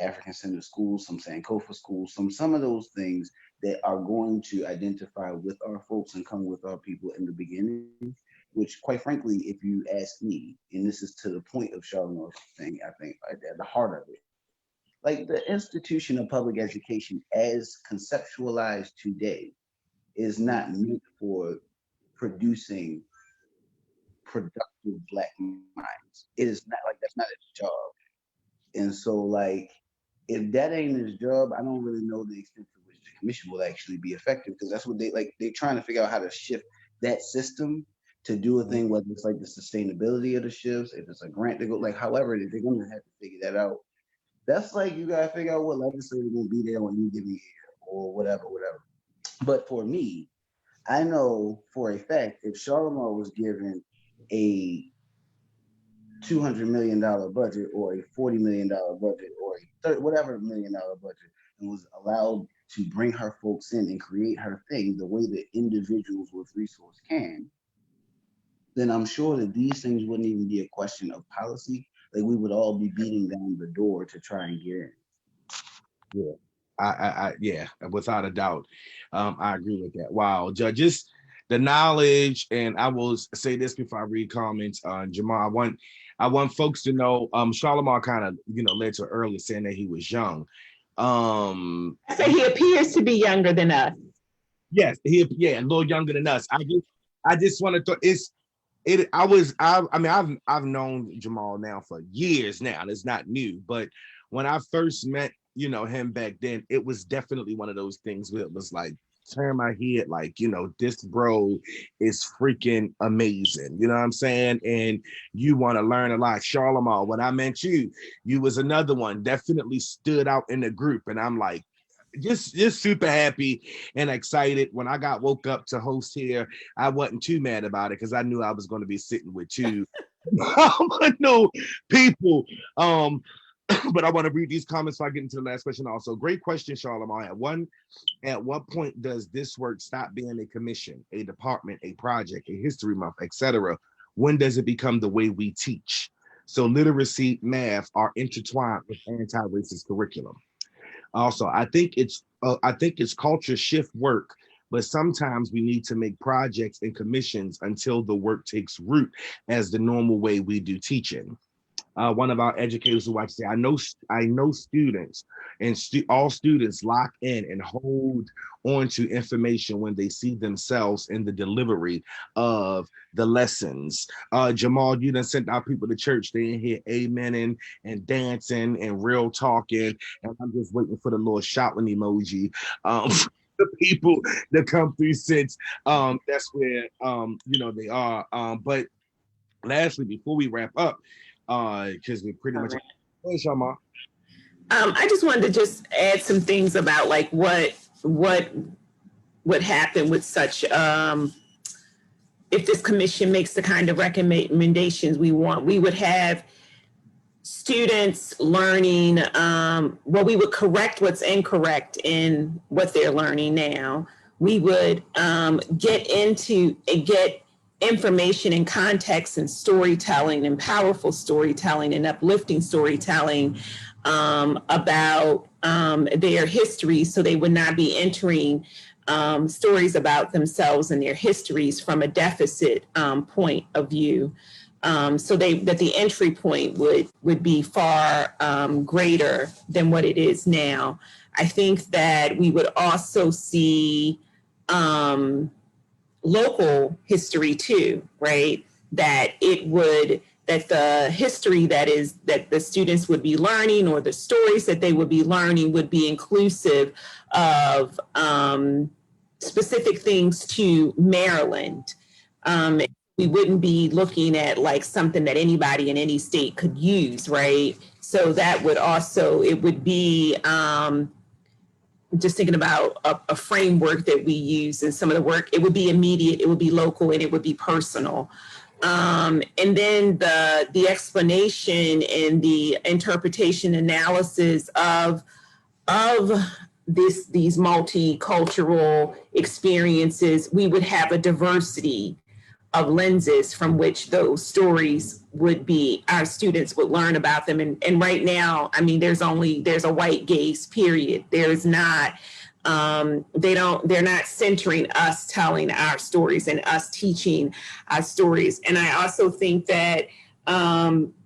African-centered schools, some Sankofa schools, some of those things that are going to identify with our folks and come with our people in the beginning, which quite frankly, if you ask me, and this is to the point of Sharlimar's thing, I think at the heart of it, like the institution of public education as conceptualized today is not meant for producing productive Black minds. It is not like that's not its job. And so like if that ain't his job, I don't really know the extent to which the commission will actually be effective, because that's what they're trying to figure out how to shift that system to do a thing, whether it's like the sustainability of the shifts, if it's a grant to go, like however they're gonna have to figure that out. That's like you gotta figure out what legislator gonna be there on any given year or whatever. But for me, I know for a fact if Sharlimar was given a $200 million budget or a $40 million budget or a whatever $1 million budget and was allowed to bring her folks in and create her thing the way that individuals with resource can, then I'm sure that these things wouldn't even be a question of policy. Like we would all be beating down the door to try and get in. Yeah, yeah, without a doubt. I agree with that. Wow, judges, the knowledge, and I will say this before I read comments. Jamal, I want folks to know, Sharlimar kind of, led to earlier saying that he was young. I say he appears to be younger than us. Yes, a little younger than us. I just want to I've known Jamal now for years now, and it's not new, but when I first met, him back then, it was definitely one of those things where it was like, turn my head, like, this bro is freaking amazing. You know what I'm saying? And you want to learn a lot. Sharlimar, when I met you was another one, definitely stood out in the group. And I'm like, just super happy and excited. When I got woke up to host here, I wasn't too mad about it because I knew I was going to be sitting with two no people. But I want to read these comments before I get into the last question also. Great question, Sharlimar. At what point does this work stop being a commission, a department, a project, a history month, etc.? When does it become the way we teach? So literacy, math are intertwined with anti-racist curriculum. Also, I think it's culture shift work, but sometimes we need to make projects and commissions until the work takes root as the normal way we do teaching. One of our educators who watches say, I know students and all students lock in and hold on to information when they see themselves in the delivery of the lessons. Jamal, you done sent our people to church. They in here amening and dancing and real talking. And I'm just waiting for the little shouting emoji. The people that come through since that's where they are. But lastly, before we wrap up, because we pretty much. Hey, Sharlimar. I just wanted to just add some things about like what would happen with such if this commission makes the kind of recommendations we want. We would have students learning, we would correct what's incorrect in what they're learning now. We would get information and context and storytelling and powerful storytelling and uplifting storytelling about their history, so they would not be entering stories about themselves and their histories from a deficit point of view. So that the entry point would be far greater than what it is now. I think that we would also see local history too, right? That the history that the students would be learning, or the stories that they would be learning, would be inclusive of specific things to Maryland. We wouldn't be looking at like something that anybody in any state could use, right? So that would also, it would be just thinking about a framework that we use in some of the work. It would be immediate, it would be local, and it would be personal. And then the explanation and the interpretation analysis of these multicultural experiences, we would have a diversity of lenses from which those stories would be, our students would learn about them. And right now, I mean, there's a white gaze, period. There's not, they're not centering us telling our stories and us teaching our stories. And I also think that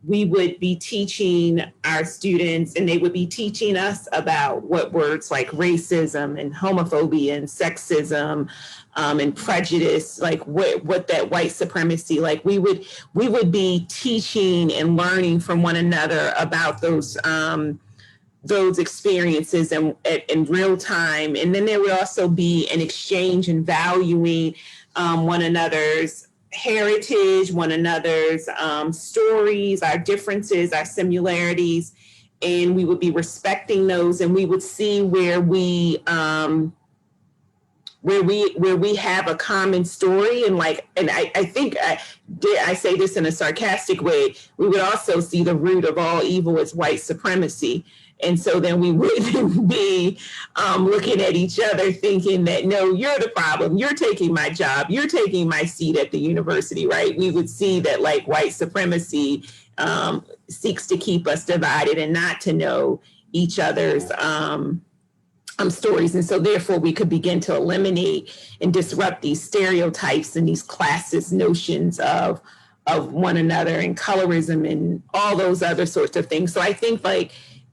we would be teaching our students, and they would be teaching us about what words like racism and homophobia and sexism and prejudice, like what that white supremacy, like we would be teaching and learning from one another about those experiences in real time. And then there would also be an exchange in valuing one another's heritage, one another's stories, our differences, our similarities, and we would be respecting those, and we would see where we have a common story. And I think I say this in a sarcastic way, we would also see the root of all evil as white supremacy. And so then we wouldn't be looking at each other thinking that, no, you're the problem, you're taking my job, you're taking my seat at the university, right? We would see that like white supremacy seeks to keep us divided and not to know each other's stories. And so therefore we could begin to eliminate and disrupt these stereotypes and these classist notions of one another, and colorism and all those other sorts of things. So I think, like,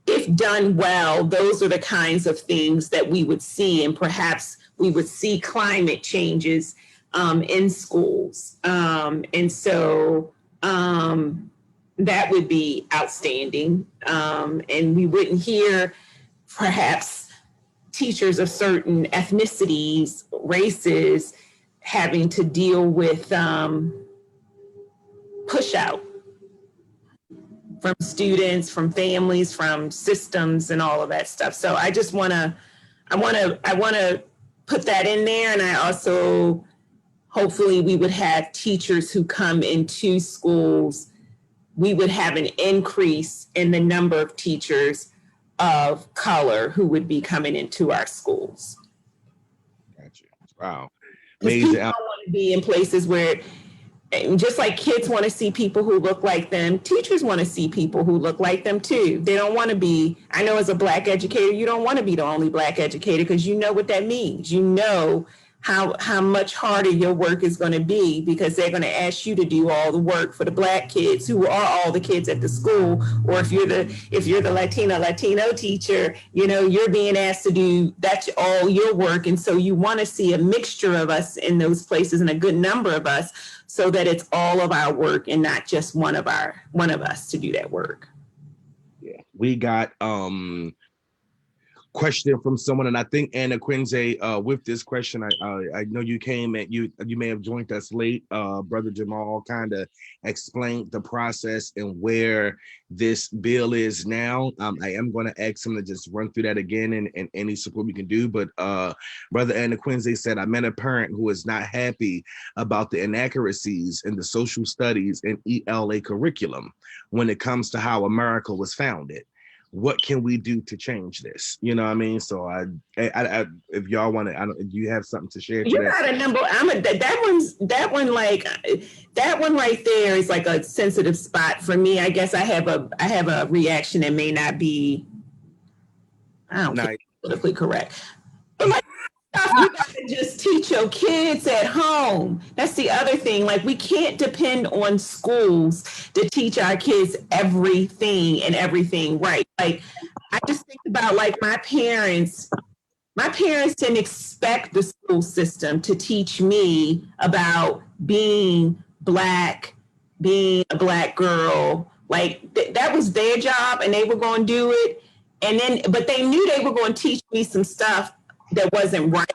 if done well, those are the kinds of things that we would see, and perhaps we would see climate changes in schools. And so that would be outstanding. And we wouldn't hear perhaps teachers of certain ethnicities, races, having to deal with push out from students, from families, from systems, and all of that stuff. So I just want to put that in there. And I also, hopefully we would have teachers who come into schools, we would have an increase in the number of teachers of color who would be coming into our schools. Gotcha. Wow. Amazing. People don't want to be in places where, just like kids want to see people who look like them, teachers want to see people who look like them too. They don't want to be, I know as a Black educator, you don't want to be the only Black educator, because you know what that means. You know how much harder your work is going to be, because they're going to ask you to do all the work for the Black kids who are all the kids at the school. Or if you're the Latino teacher, you know, you're being asked to do, that's all your work. And so you want to see a mixture of us in those places, and a good number of us, so that it's all of our work and not just one of us to do that work. Yeah, we got question from someone, and I think Anna Quinze, with this question, I know you came and you may have joined us late. Brother Jamal kind of explained the process and where this bill is now. I am going to ask him to just run through that again, and any support we can do. But Brother Anna Quinze said, I met a parent who is not happy about the inaccuracies in the social studies and ELA curriculum when it comes to how America was founded. What can we do to change this? You know what I mean? So I if y'all want to, do you have something to share? You got a number. That one right there is like a sensitive spot for me. I guess I have a reaction that may not be, I don't think politically correct. But like, you got to just teach your kids at home. That's the other thing. Like, we can't depend on schools to teach our kids everything and everything right. Like, I just think about, like, my parents My parents didn't expect the school system to teach me about being Black, being a Black girl. Like that was their job and they were going to do it. And then, but they knew they were going to teach me some stuff that wasn't right.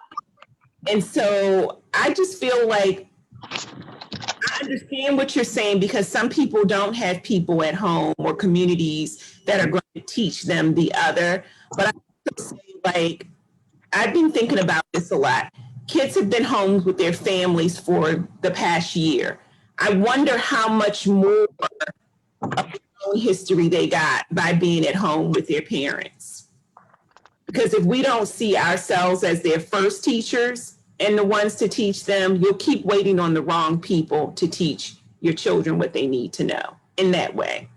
And so I just feel like I understand what you're saying because some people don't have people at home or communities that are going to teach them the other. But I also say, like, I've been thinking about this a lot. Kids have been home with their families for the past year. I wonder how much more of history they got by being at home with their parents. Because if we don't see ourselves as their first teachers and the ones to teach them, you'll keep waiting on the wrong people to teach your children what they need to know in that way.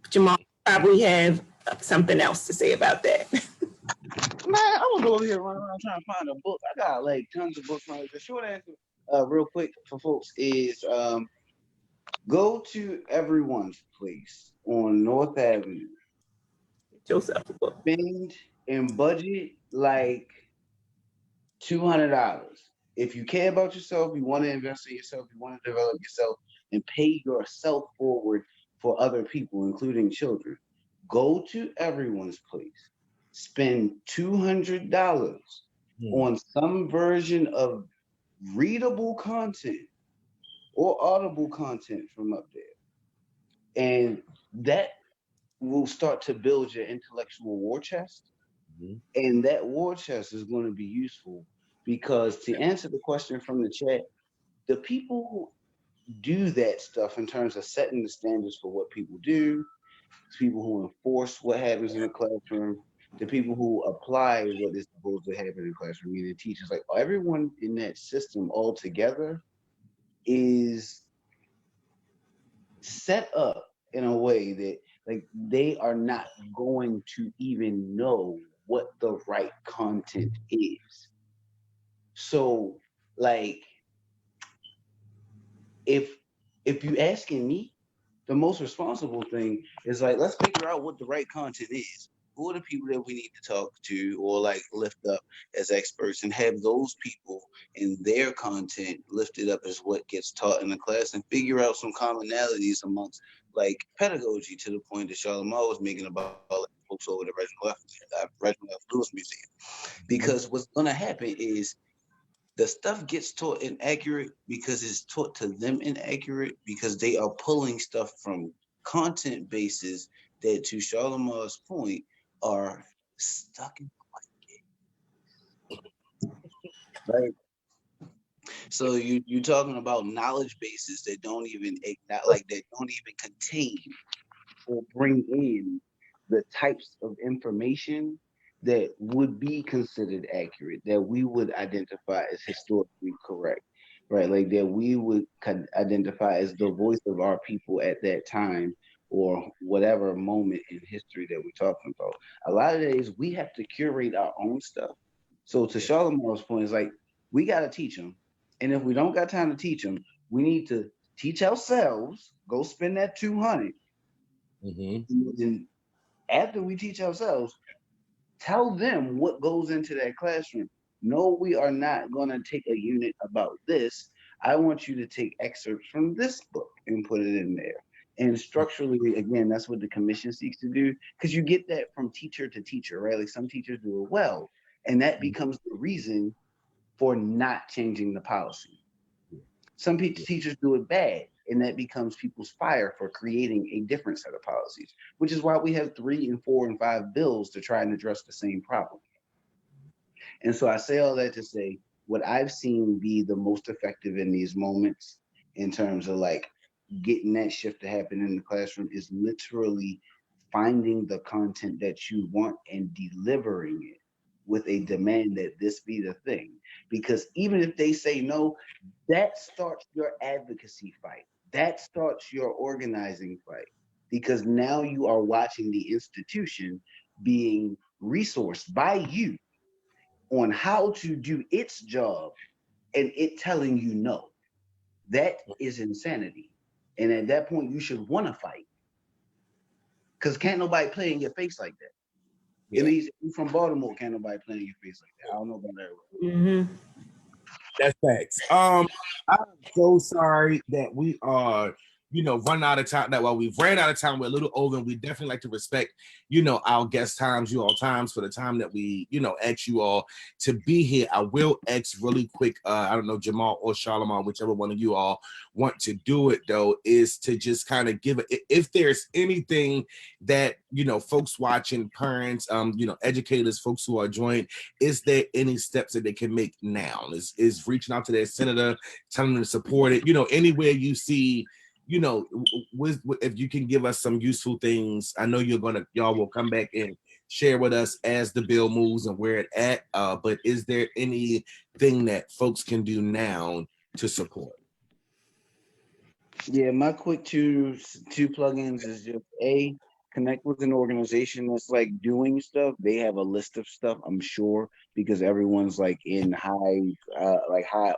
Jamal probably have something else to say about that. Man, I was over here running around trying to find a book. I got like tons of books. The short answer, real quick for folks, is go to Everyone's Place on North Avenue. Joseph, a book. Spend and budget like $200. If you care about yourself, you want to invest in yourself, you want to develop yourself, and pay yourself forward for other people, including children, go to Everyone's Place. Spend $200 on some version of readable content or audible content from up there. And that will start to build your intellectual war chest. And that war chest is going to be useful because, to answer the question from the chat, the people who do that stuff in terms of setting the standards for what people do, people who enforce what happens in the classroom, the people who apply what is supposed to happen in the classroom, meaning teachers, like everyone in that system all together is set up in a way that, like, they are not going to even know what the right content is. So, like, if you asking me, the most responsible thing is, like, let's figure out what the right content is. Who are the people that we need to talk to or like lift up as experts, and have those people and their content lifted up as what gets taught in the class, and figure out some commonalities amongst like pedagogy, to the point that Sharlimar was making about like, folks over the Reginald F. Lewis Museum. Because what's going to happen is the stuff gets taught inaccurate because it's taught to them inaccurate, because they are pulling stuff from content bases that, to Charlemar's point, are stuck in right. So you're talking about knowledge bases that don't even contain or bring in the types of information that would be considered accurate, that we would identify as historically correct, right? Like that we would identify as the voice of our people at that time or whatever moment in history that we're talking about. A lot of days we have to curate our own stuff. So to Charlemagne's point, is like we got to teach them, and if we don't got time to teach them, we need to teach ourselves. Go spend that 200. And after we teach ourselves, tell them what goes into that classroom. No, we are not going to take a unit about this. I want you to take excerpts from this book and put it in there. And structurally, again, that's what the commission seeks to do, because you get that from teacher to teacher, right? Like some teachers do it well, and that becomes the reason for not changing the policy. Some teachers do it bad, and that becomes people's fire for creating a different set of policies, which is why we have 3 and 4 and 5 bills to try and address the same problem. And so I say all that to say, what I've seen be the most effective in these moments in terms of like getting that shift to happen in the classroom is literally finding the content that you want and delivering it with a demand that this be the thing. Because even if they say no, that starts your advocacy fight. That starts your organizing fight. Because now you are watching the institution being resourced by you on how to do its job, and it telling you no. That is insanity. And at that point, you should want to fight. Because can't nobody play in your face like that. At least if you from Baltimore, can't nobody play in your face like that. I don't know about that. Mm-hmm. That's facts. I'm so sorry that we are, running out of time. That while we've ran out of time, we're a little over, and we definitely like to respect, our guest times, you all times for the time that we, ask you all to be here. I will ask really quick. I don't know, Jamal or Sharlimar, whichever one of you all want to do it though, is to just kind of give it. If there's anything that folks watching, parents, educators, folks who are joined, is there any steps that they can make now? Is reaching out to their senator, telling them to support it, anywhere you see, if you can give us some useful things. I know y'all will come back and share with us as the bill moves and where it at, but is there anything that folks can do now to support? Yeah, my quick two plugins is just connect with an organization that's like doing stuff. They have a list of stuff, I'm sure, because everyone's like in high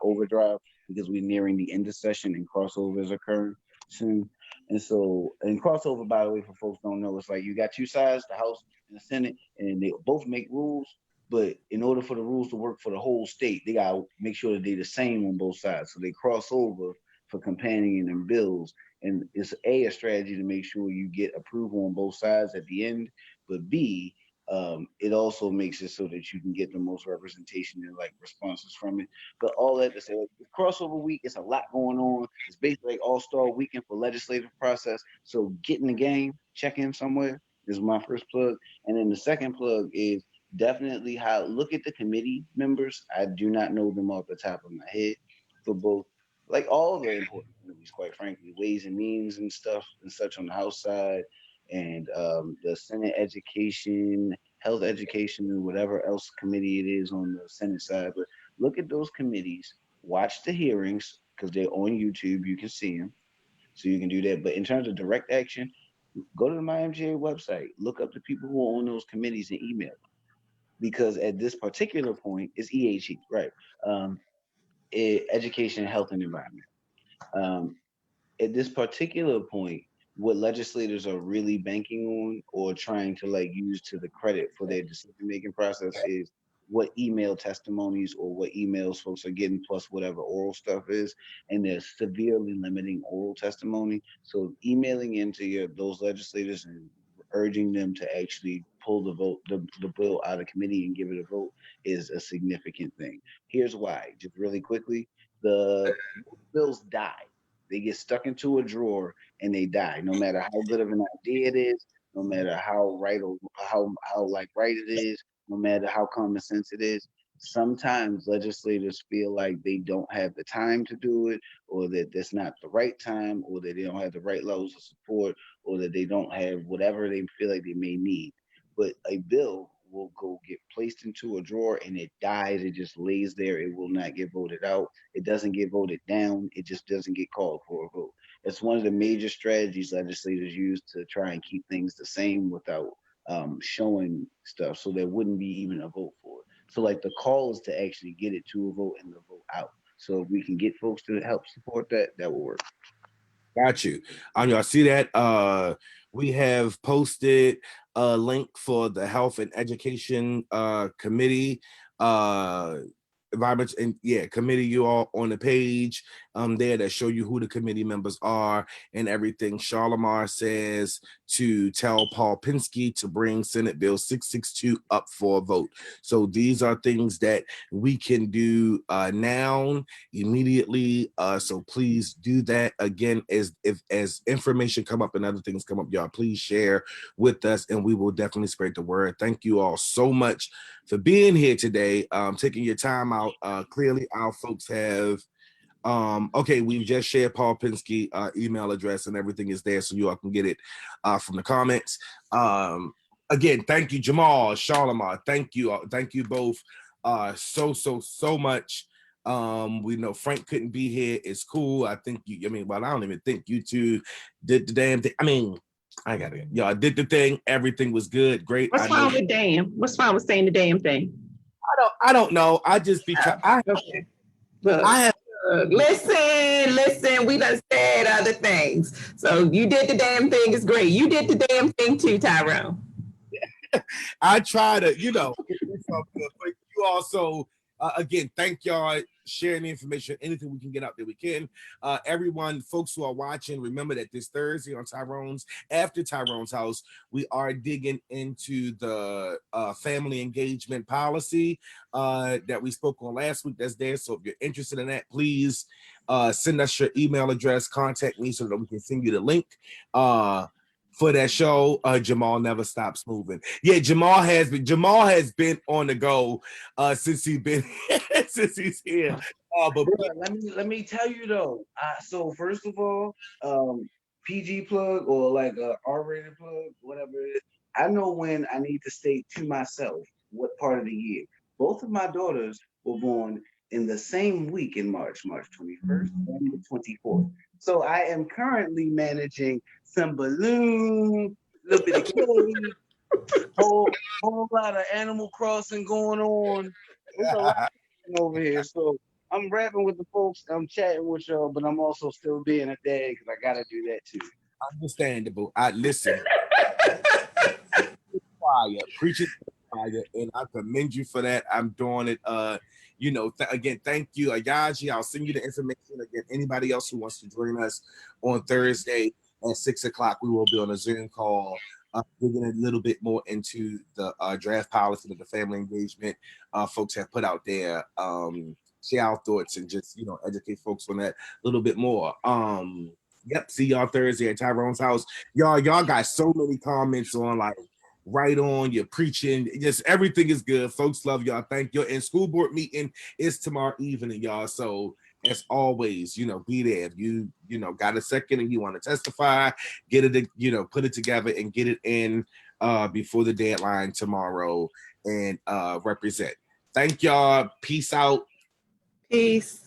overdrive because we're nearing the end of session and crossovers occurring soon. And crossover, by the way, for folks who don't know, it's like you got two sides, the House and the Senate, and they both make rules. But in order for the rules to work for the whole state, they gotta make sure that they're the same on both sides. So they cross over for companion and bills. And it's a strategy to make sure you get approval on both sides at the end, but B, it also makes it so that you can get the most representation and like responses from it. But all that to say, like, crossover week, it's a lot going on. It's basically like all-star weekend for legislative process. So get in the game, check in somewhere is my first plug. And then the second plug is definitely look at the committee members. I do not know them off the top of my head for both, like all the important committees, quite frankly, Ways and Means and stuff and such on the House side, and the Senate Education, Health Education, and whatever else committee it is on the Senate side. But look at those committees, watch the hearings because they're on YouTube. You can see them, so you can do that. But in terms of direct action, go to the MyMGA website, look up the people who are on those committees and email them. Because at this particular point, it's EHE, right? Education, Health, and Environment. At this particular point, what legislators are really banking on or trying to like use to the credit for their decision making process is what email testimonies or what emails folks are getting plus whatever oral stuff is, and they're severely limiting oral testimony. So emailing into those legislators and urging them to actually pull the bill out of committee and give it a vote is a significant thing. Here's why, just really quickly, the bills die. They get stuck into a drawer and they die. No matter how good of an idea it is, no matter how right or how right it is, no matter how common sense it is. Sometimes legislators feel like they don't have the time to do it, or that that's not the right time, or that they don't have the right levels of support, or that they don't have whatever they feel like they may need. But a bill will go get placed into a drawer and it dies. It just lays there. It will not get voted out. It doesn't get voted down. It just doesn't get called for a vote. It's one of the major strategies legislators use to try and keep things the same without showing stuff. So there wouldn't be even a vote for it. So like the call is to actually get it to a vote and the vote out. So if we can get folks to help support that, that will work. Got you. Y'all see that? We have posted a link for the Health and Education Committee, environment and committee, you all on the page there that show you who the committee members are and everything. Sharlimar says to tell Paul Pinsky to bring Senate Bill 662 up for a vote. So these are things that we can do now immediately. So please do that. Again, as information come up and other things come up, y'all please share with us and we will definitely spread the word. Thank you all so much for being here today, taking your time out. Clearly our folks have we've just shared Paul Pinsky email address and everything is there, so you all can get it from the comments. Again, thank you, Jamal, Sharlimar. Thank you both so much. We know Frank couldn't be here. It's cool. I think I don't even think you two did the damn thing. Y'all did the thing. Everything was good. Great. What's wrong with damn? What's wrong with saying the damn thing? I don't know. I just because okay. Listen, we done said other things. So you did the damn thing is great. You did the damn thing too, Tyrone. I try to, you know, get this up good, but you also, again, thank y'all sharing the information. Anything we can get out there, we can. Everyone, folks who are watching, remember that this Thursday on after Tyrone's house, we are digging into the family engagement policy that we spoke on last week. That's there. So if you're interested in that, please send us your email address, contact me so that we can send you the link. For that show, Jamal never stops moving. Yeah, Jamal has been on the go since he's been since he's here. But let me tell you though. So first of all, PG plug or like a R-rated plug, whatever it is. I know when I need to state to myself what part of the year. Both of my daughters were born in the same week in March 21st and the 24th. So I am currently managing some balloon, little bit of cake, whole lot of Animal Crossing going on. There's a lot over here. So I'm rapping with the folks, I'm chatting with y'all, but I'm also still being a dad because I gotta do that too. Understandable. I listen. Fire, preaching fire, and I commend you for that. I'm doing it. You know, again, thank you, Ayaji. I'll send you the information. Again, anybody else who wants to join us on Thursday at 6 o'clock, we will be on a Zoom call, digging a little bit more into the draft policy that the family engagement folks have put out there. Share our thoughts and just, you know, educate folks on that a little bit more. Yep, see y'all Thursday at Tyrone's house. Y'all got so many comments on like right on, you're preaching, just everything is good. Folks love y'all. Thank you. And school board meeting is tomorrow evening, y'all. So as always, you know, be there. If you know, got a second and you want to testify, get it, you know, put it together and get it in before the deadline tomorrow and represent. Thank y'all. Peace out. Peace.